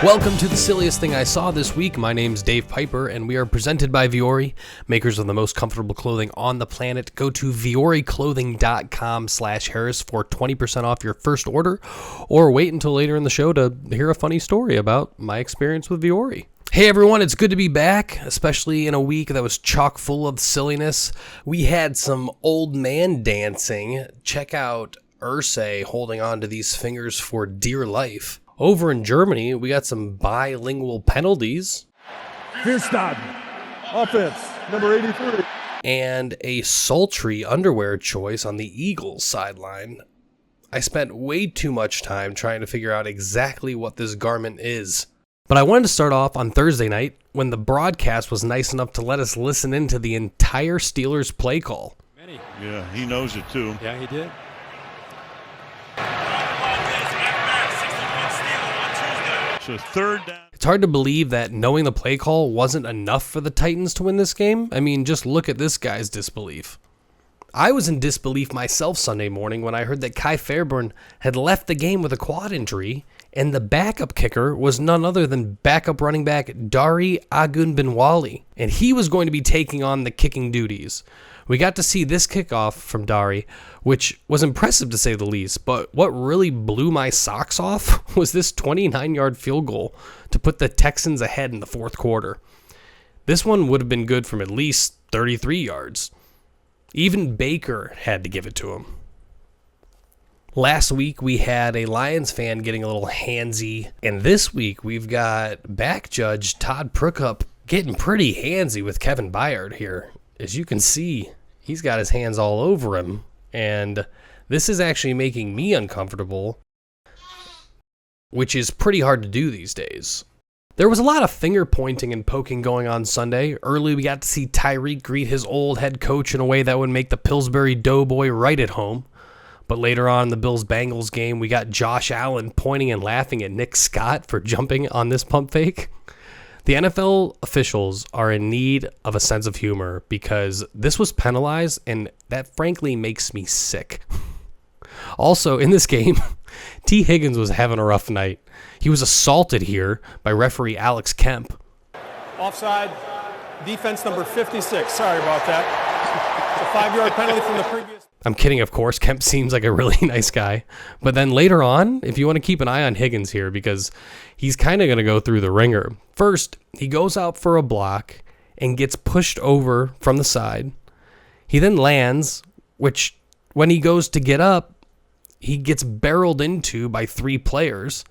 Welcome to the silliest thing I saw this week. My name's Dave Pyper, and we are presented by Vuori, makers of the most comfortable clothing on the planet. Go to vuoriclothing.com/Harris for 20% off your first order, or wait until later in the show to hear a funny story about my experience with Vuori. Hey everyone, it's good to be back, especially in a week that was chock full of silliness. We had some old man dancing. Check out Ursay holding on to these fingers for dear life. Over in Germany, we got some bilingual penalties. Firstad, offense, number 83. And a sultry underwear choice on the Eagles sideline. I spent way too much time trying to figure out exactly what this garment is. But I wanted to start off on Thursday night when the broadcast was nice enough to let us listen into the entire Steelers play call. Yeah, he knows it too. Yeah, he did. So third down. It's hard to believe that knowing the play call wasn't enough for the Titans to win this game. I mean, just look at this guy's disbelief. I was in disbelief myself Sunday morning when I heard that Kai Fairburn had left the game with a quad injury, and the backup kicker was none other than backup running back Dari Agunbinwale, and he was going to be taking on the kicking duties. We got to see this kickoff from Dari, which was impressive to say the least, but what really blew my socks off was this 29-yard field goal to put the Texans ahead in the fourth quarter. This one would have been good from at least 33 yards. Even Baker had to give it to him. Last week, we had a Lions fan getting a little handsy, and this week, we've got back judge Todd Prookup getting pretty handsy with Kevin Byard here. As you can see, he's got his hands all over him, and this is actually making me uncomfortable, which is pretty hard to do these days. There was a lot of finger pointing and poking going on Sunday. Early, we got to see Tyreek greet his old head coach in a way that would make the Pillsbury Doughboy right at home. But later on in the Bills-Bengals game, we got Josh Allen pointing and laughing at Nick Scott for jumping on this pump fake. The NFL officials are in need of a sense of humor because this was penalized, and that frankly makes me sick. Also, in this game, T. Higgins was having a rough night. He was assaulted here by referee Alex Kemp. Offside, defense number 56. Sorry about that. It's a 5-yard penalty from the previous. I'm kidding, of course. Kemp seems like a really nice guy. But then later on, if you want to keep an eye on Higgins here, because he's kind of going to go through the ringer. First, he goes out for a block and gets pushed over from the side. He then lands, which when he goes to get up, he gets barreled into by 3 players.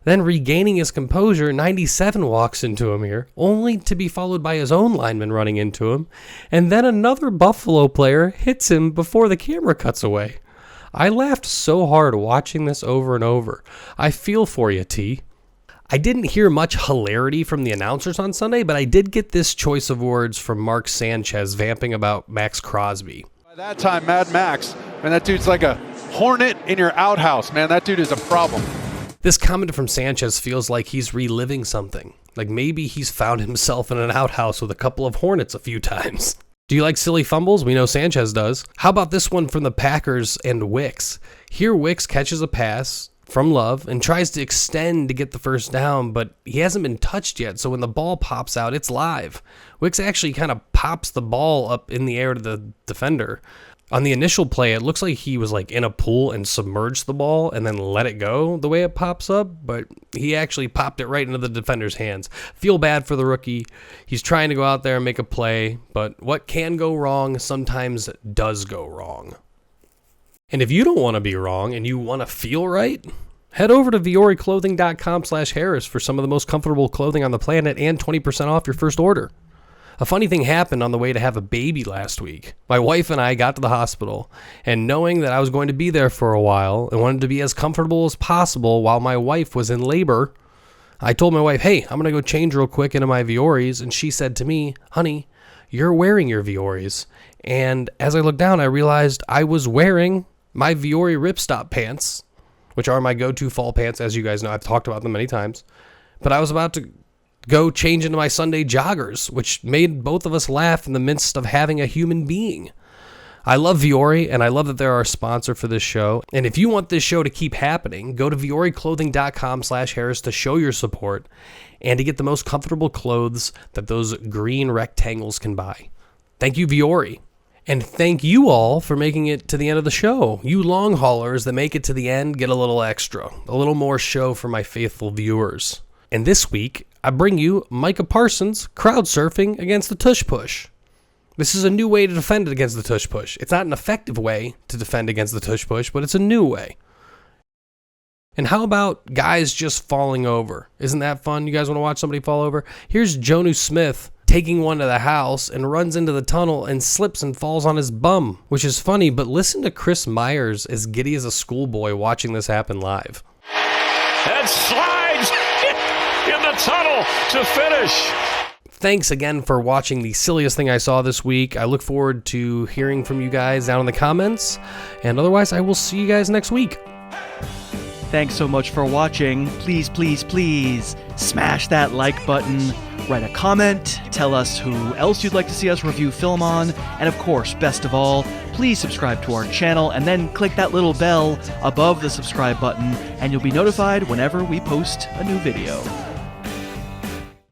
Then regaining his composure, 97 walks into him here, only to be followed by his own lineman running into him. And then another Buffalo player hits him before the camera cuts away. I laughed so hard watching this over and over. I feel for you, T. I didn't hear much hilarity from the announcers on Sunday, but I did get this choice of words from Mark Sanchez vamping about Max Crosby. By that time, Mad Max, man, that dude's like a hornet in your outhouse, man. That dude is a problem. This comment from Sanchez feels like he's reliving something. Like maybe he's found himself in an outhouse with a couple of hornets a few times. Do you like silly fumbles? We know Sanchez does. How about this one from the Packers and Wicks? Here Wicks catches a pass from Love and tries to extend to get the first down, but he hasn't been touched yet, so when the ball pops out, it's live. Wicks actually kind of pops the ball up in the air to the defender. On the initial play, it looks like he was like in a pool and submerged the ball and then let it go the way it pops up, but he actually popped it right into the defender's hands. Feel bad for the rookie. He's trying to go out there and make a play, but what can go wrong sometimes does go wrong. And if you don't want to be wrong and you want to feel right, head over to vuoriclothing.com/Harris for some of the most comfortable clothing on the planet and 20% off your first order. A funny thing happened on the way to have a baby last week. My wife and I got to the hospital, and knowing that I was going to be there for a while and wanted to be as comfortable as possible while my wife was in labor, I told my wife, hey, I'm going to go change real quick into my Vuoris, and she said to me, honey, you're wearing your Vuoris. And as I looked down, I realized I was wearing my Vuori ripstop pants, which are my go-to fall pants, as you guys know. I've talked about them many times. But I was about to go change into my Sunday joggers, which made both of us laugh in the midst of having a human being. I love Vuori, and I love that they're our sponsor for this show. And if you want this show to keep happening, go to vuoriclothing.com/Harris to show your support and to get the most comfortable clothes that those green rectangles can buy. Thank you, Vuori. And thank you all for making it to the end of the show. You long haulers that make it to the end get a little extra, a little more show for my faithful viewers. And this week, I bring you Micah Parsons crowd surfing against the tush push. This is a new way to defend against the tush push. It's not an effective way to defend against the tush push, but it's a new way. And how about guys just falling over? Isn't that fun? You guys want to watch somebody fall over? Here's Jonu Smith taking one to the house and runs into the tunnel and slips and falls on his bum, which is funny, but listen to Chris Myers as giddy as a schoolboy watching this happen live. And slides in the tunnel to finish. Thanks again for watching the silliest thing I saw this week. I look forward to hearing from you guys down in the comments. And otherwise, I will see you guys next week. Thanks so much for watching. Please, please, please smash that like button. Write a comment. Tell us who else you'd like to see us review film on. And of course, best of all, please subscribe to our channel and then click that little bell above the subscribe button and you'll be notified whenever we post a new video.